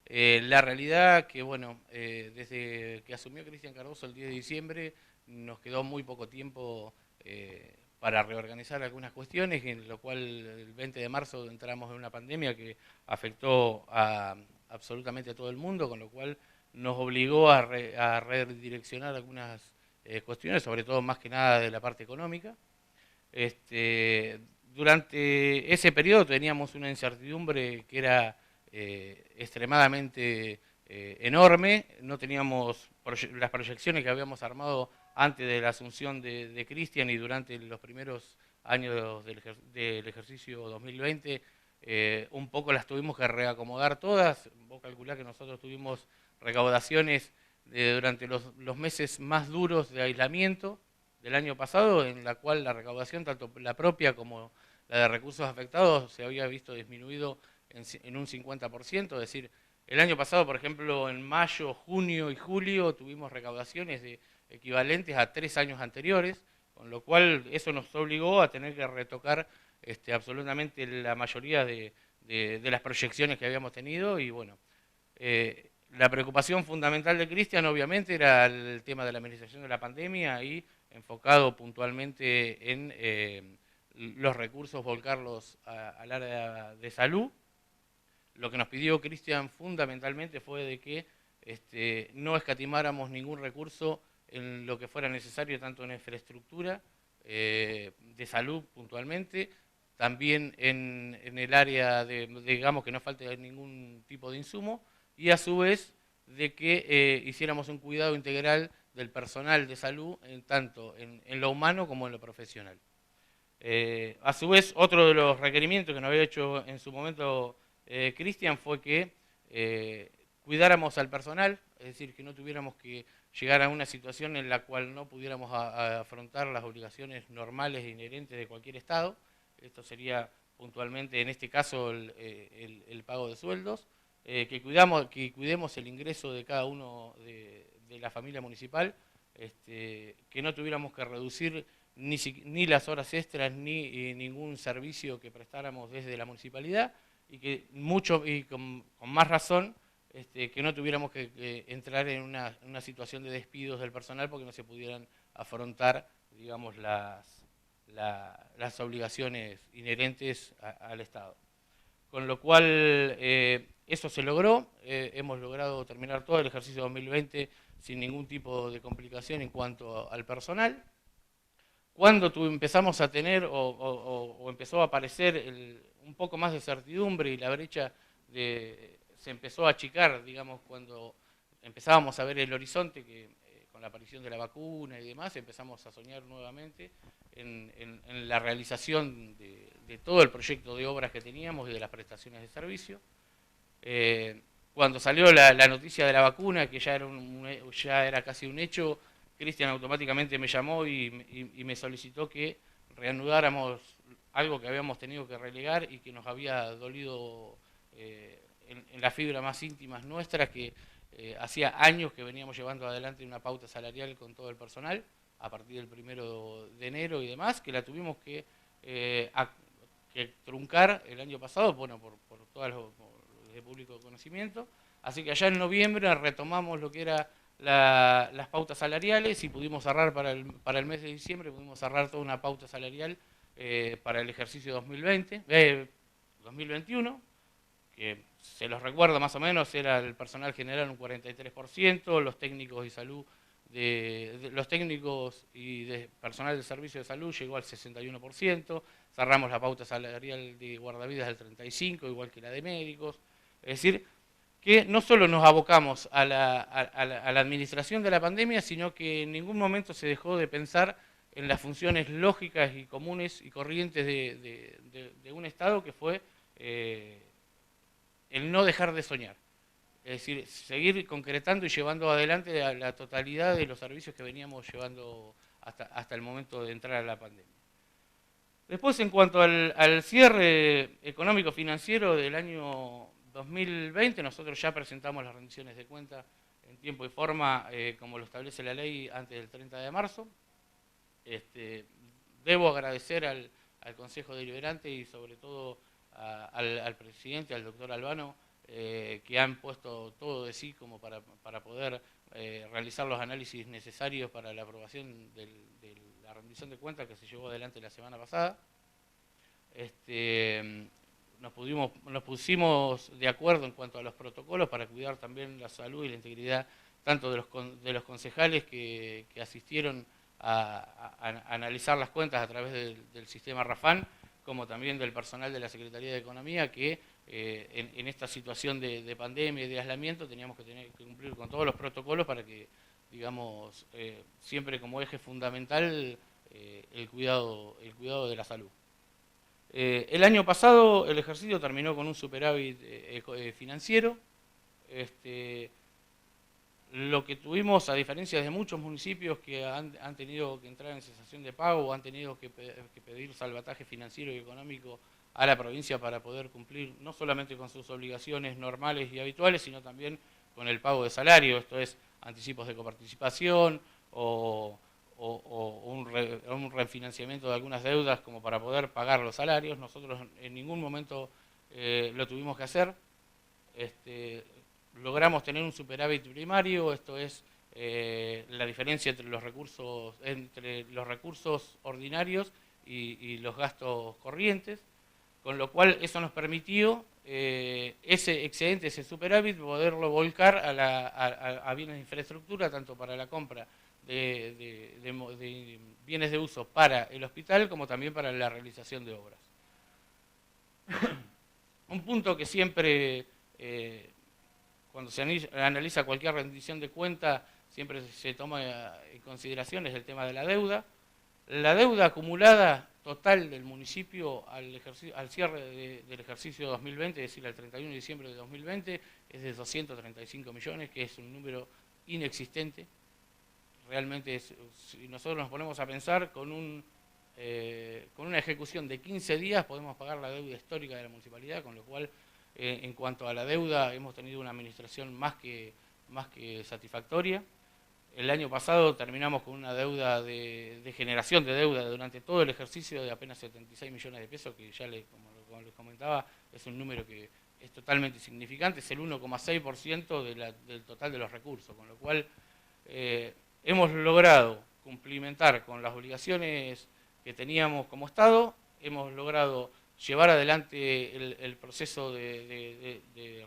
La realidad que, bueno, desde que asumió Cristian Cardoso el 10 de diciembre, nos quedó muy poco tiempo para reorganizar algunas cuestiones, en lo cual el 20 de marzo entramos en una pandemia que afectó absolutamente a todo el mundo, con lo cual nos obligó a redireccionar algunas cuestiones, sobre todo más que nada de la parte económica. Este, durante ese periodo teníamos una incertidumbre que era extremadamente enorme, no teníamos las proyecciones que habíamos armado antes de la asunción de Cristian y durante los primeros años del ejercicio 2020, un poco las tuvimos que reacomodar todas. Vos calculás que nosotros tuvimos recaudaciones durante los meses más duros de aislamiento del año pasado, en la cual la recaudación, tanto la propia como la de recursos afectados, se había visto disminuido en un 50%, es decir, el año pasado, por ejemplo, en mayo, junio y julio tuvimos recaudaciones equivalentes a 3 años anteriores, con lo cual eso nos obligó a tener que retocar absolutamente la mayoría de las proyecciones que habíamos tenido y bueno, la preocupación fundamental de Cristian obviamente era el tema de la administración de la pandemia y enfocado puntualmente en los recursos, volcarlos al área de salud. Lo que nos pidió Cristian fundamentalmente fue de que no escatimáramos ningún recurso en lo que fuera necesario, tanto en infraestructura de salud puntualmente, también en el área digamos, que no falte ningún tipo de insumo, y a su vez de que hiciéramos un cuidado integral del personal de salud, tanto en lo humano como en lo profesional. A su vez, otro de los requerimientos que nos había hecho en su momento Cristian fue que cuidáramos al personal, es decir, que no tuviéramos que llegar a una situación en la cual no pudiéramos afrontar las obligaciones normales e inherentes de cualquier Estado. Esto sería puntualmente, en este caso, el pago de sueldos, que cuidemos el ingreso de cada uno de la familia municipal, que no tuviéramos que reducir ni las horas extras ni ningún servicio que prestáramos desde la municipalidad y que mucho y con más razón que no tuviéramos que entrar en una situación de despidos del personal porque no se pudieran afrontar, digamos, las obligaciones inherentes al Estado. Con lo cual, eso se logró, hemos logrado terminar todo el ejercicio 2020 sin ningún tipo de complicación en cuanto al personal. Cuando empezamos a tener o empezó a aparecer un poco más de certidumbre y la brecha se empezó a achicar, digamos, cuando empezábamos a ver el horizonte, que con la aparición de la vacuna y demás, empezamos a soñar nuevamente en la realización de todo el proyecto de obras que teníamos y de las prestaciones de servicio. Eh, Cuando salió la noticia de la vacuna, que ya era casi un hecho, Cristian automáticamente me llamó y me solicitó que reanudáramos algo que habíamos tenido que relegar y que nos había dolido en las fibras más íntimas nuestras, que hacía años que veníamos llevando adelante una pauta salarial con todo el personal, a partir del 1 de enero y demás, que la tuvimos que truncar el año pasado, bueno, por todas los de público conocimiento. Así que allá en noviembre retomamos lo que era las pautas salariales y pudimos cerrar para el mes de diciembre, pudimos cerrar toda una pauta salarial para el ejercicio 2021, que se los recuerdo más o menos, era el personal general un 43%, los técnicos y salud los técnicos y de personal del servicio de salud llegó al 61%, cerramos la pauta salarial de guardavidas del 35%, igual que la de médicos. Es decir, que no solo nos abocamos a la administración de la pandemia, sino que en ningún momento se dejó de pensar en las funciones lógicas y comunes y corrientes de un Estado, que fue el no dejar de soñar. Es decir, seguir concretando y llevando adelante la totalidad de los servicios que veníamos llevando hasta el momento de entrar a la pandemia. Después, en cuanto al cierre económico-financiero del año 2020, nosotros ya presentamos las rendiciones de cuenta en tiempo y forma, como lo establece la ley, antes del 30 de marzo. Debo agradecer al Consejo Deliberante y sobre todo al presidente, al doctor Albano, que han puesto todo de sí como para poder realizar los análisis necesarios para la aprobación de la rendición de cuentas que se llevó adelante la semana pasada. Nos pusimos de acuerdo en cuanto a los protocolos para cuidar también la salud y la integridad tanto de los concejales que asistieron a analizar las cuentas a través del sistema RAFAN, como también del personal de la Secretaría de Economía, que en esta situación de pandemia y de aislamiento teníamos que cumplir con todos los protocolos para que, digamos, siempre como eje fundamental el cuidado de la salud. El año pasado el ejercicio terminó con un superávit financiero. Lo que tuvimos, a diferencia de muchos municipios que han tenido que entrar en cesación de pago o han tenido que pedir salvataje financiero y económico a la provincia para poder cumplir no solamente con sus obligaciones normales y habituales, sino también con el pago de salario, esto es, anticipos de coparticipación o un refinanciamiento de algunas deudas como para poder pagar los salarios. Nosotros en ningún momento lo tuvimos que hacer. Logramos tener un superávit primario, esto es la diferencia entre los recursos ordinarios y los gastos corrientes, con lo cual eso nos permitió ese excedente, ese superávit, poderlo volcar a bienes de infraestructura, tanto para la compra de bienes de uso para el hospital como también para la realización de obras. Un punto que siempre, cuando se analiza cualquier rendición de cuenta, siempre se toma en consideración es el tema de la deuda. La deuda acumulada total del municipio al cierre del ejercicio 2020, es decir, al 31 de diciembre de 2020, es de 235 millones, que es un número inexistente. Realmente, si nosotros nos ponemos a pensar, con una ejecución de 15 días podemos pagar la deuda histórica de la municipalidad, con lo cual, en cuanto a la deuda, hemos tenido una administración más que satisfactoria. El año pasado terminamos con una deuda de generación de deuda durante todo el ejercicio de apenas 76 millones de pesos, que ya como les comentaba, es un número que es totalmente insignificante, es el 1,6% del total de los recursos, con lo cual hemos logrado cumplimentar con las obligaciones que teníamos como Estado, hemos logrado llevar adelante el proceso de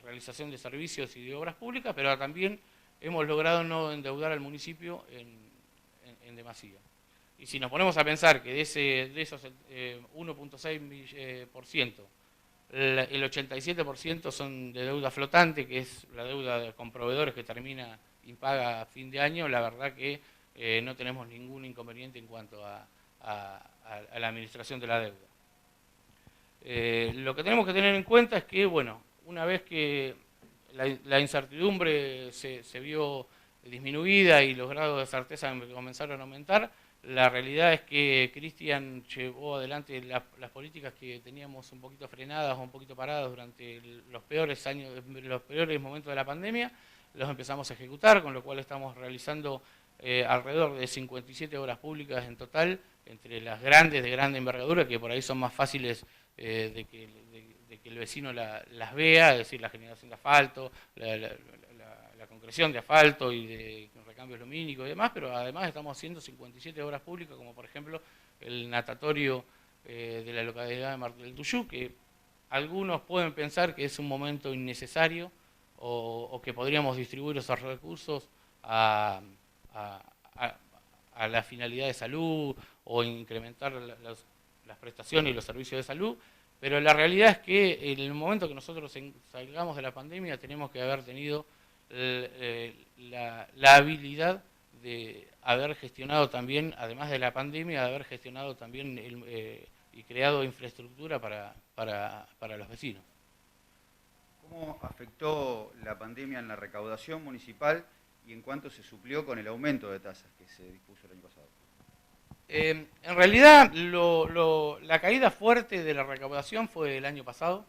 realización de servicios y de obras públicas, pero también hemos logrado no endeudar al municipio en demasía. Y si nos ponemos a pensar que de esos 1,6%, el 87% son de deuda flotante, que es la deuda con proveedores que termina impaga a fin de año, la verdad que no tenemos ningún inconveniente en cuanto a la administración de la deuda. Lo que tenemos que tener en cuenta es que, bueno, una vez que la incertidumbre se vio disminuida y los grados de certeza comenzaron a aumentar, la realidad es que Cristian llevó adelante las políticas que teníamos un poquito frenadas o un poquito paradas durante los peores momentos de la pandemia, los empezamos a ejecutar, con lo cual estamos realizando alrededor de 57 obras públicas en total, entre las grandes, de grande envergadura, que por ahí son más fáciles de que el vecino las vea, es decir, la generación de asfalto, la concreción de asfalto y de recambios lumínicos y demás, pero además estamos haciendo 57 obras públicas, como por ejemplo el natatorio de la localidad de Martel del Tuyú, que algunos pueden pensar que es un momento innecesario o que podríamos distribuir esos recursos a la finalidad de salud o incrementar las prestaciones y los servicios de salud, pero la realidad es que en el momento que nosotros salgamos de la pandemia tenemos que haber tenido la habilidad de haber gestionado también, además de la pandemia, de haber gestionado también y creado infraestructura para los vecinos. ¿Cómo afectó la pandemia en la recaudación municipal y en cuánto se suplió con el aumento de tasas que se dispuso el año pasado? En realidad, la caída fuerte de la recaudación fue el año pasado,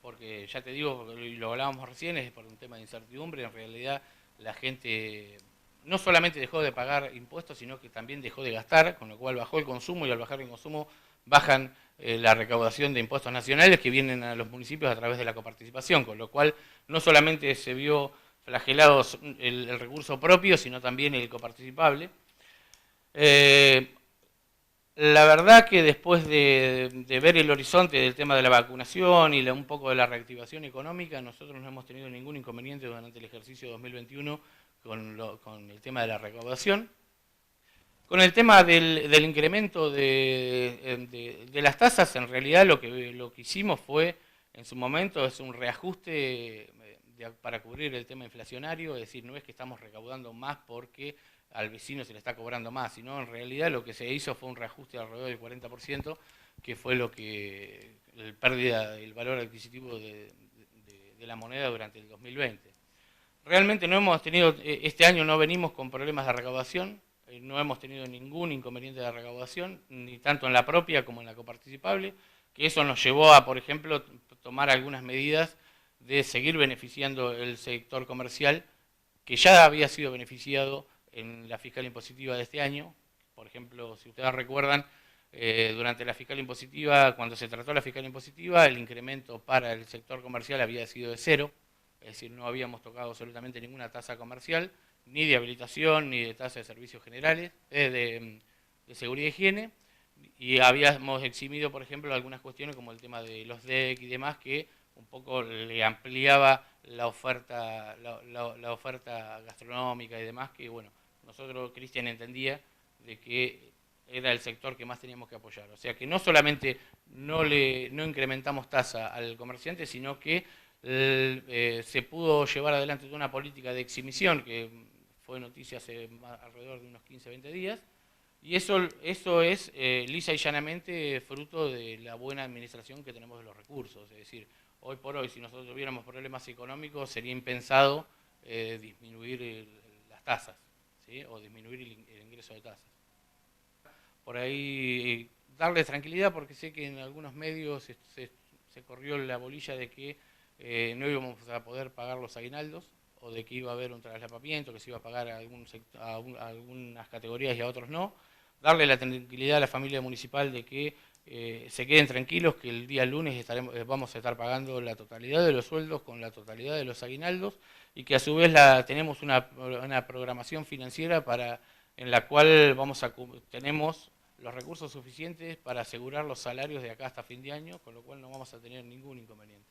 porque ya te digo, y lo hablábamos recién, es por un tema de incertidumbre. En realidad, la gente no solamente dejó de pagar impuestos, sino que también dejó de gastar, con lo cual bajó el consumo, y al bajar el consumo bajan la recaudación de impuestos nacionales que vienen a los municipios a través de la coparticipación, con lo cual no solamente se vio flagelado el recurso propio, sino también el coparticipable. La verdad que después de ver el horizonte del tema de la vacunación y un poco de la reactivación económica, nosotros no hemos tenido ningún inconveniente durante el ejercicio 2021 con el tema de la recaudación. Con el tema del incremento de las tasas, en realidad lo que hicimos fue, en su momento, es un reajuste para cubrir el tema inflacionario, es decir, no es que estamos recaudando más porque al vecino se le está cobrando más, sino en realidad lo que se hizo fue un reajuste de alrededor del 40%, que fue la pérdida del valor adquisitivo de la moneda durante el 2020. Realmente no hemos tenido, este año no venimos con problemas de recaudación, no hemos tenido ningún inconveniente de recaudación, ni tanto en la propia como en la coparticipable, que eso nos llevó a, por ejemplo, tomar algunas medidas de seguir beneficiando el sector comercial, que ya había sido beneficiado en la fiscal impositiva de este año. Por ejemplo, si ustedes recuerdan, durante la fiscal impositiva, cuando se trató la fiscal impositiva, el incremento para el sector comercial había sido de 0, es decir, no habíamos tocado absolutamente ninguna tasa comercial, ni de habilitación, ni de tasa de servicios generales, de seguridad y higiene, y habíamos eximido, por ejemplo, algunas cuestiones como el tema de los DEC y demás, que un poco le ampliaba la oferta, la oferta gastronómica y demás, que bueno, nosotros, Cristian, entendía de que era el sector que más teníamos que apoyar. O sea que no solamente no incrementamos tasa al comerciante, sino que se pudo llevar adelante toda una política de exhibición que fue noticia hace alrededor de unos 15, 20 días, y eso es lisa y llanamente fruto de la buena administración que tenemos de los recursos. Es decir, hoy por hoy, si nosotros tuviéramos problemas económicos, sería impensado disminuir las tasas, ¿sí? O disminuir el ingreso de tasas. Por ahí darles tranquilidad, porque sé que en algunos medios se corrió la bolilla de que no íbamos a poder pagar los aguinaldos, o de que iba a haber un traslapamiento, que se iba a pagar a algunas categorías y a otros no. Darle la tranquilidad a la familia municipal de que se queden tranquilos, que el día lunes vamos a estar pagando la totalidad de los sueldos con la totalidad de los aguinaldos, y que a su vez tenemos una programación financiera en la cual tenemos los recursos suficientes para asegurar los salarios de acá hasta fin de año, con lo cual no vamos a tener ningún inconveniente.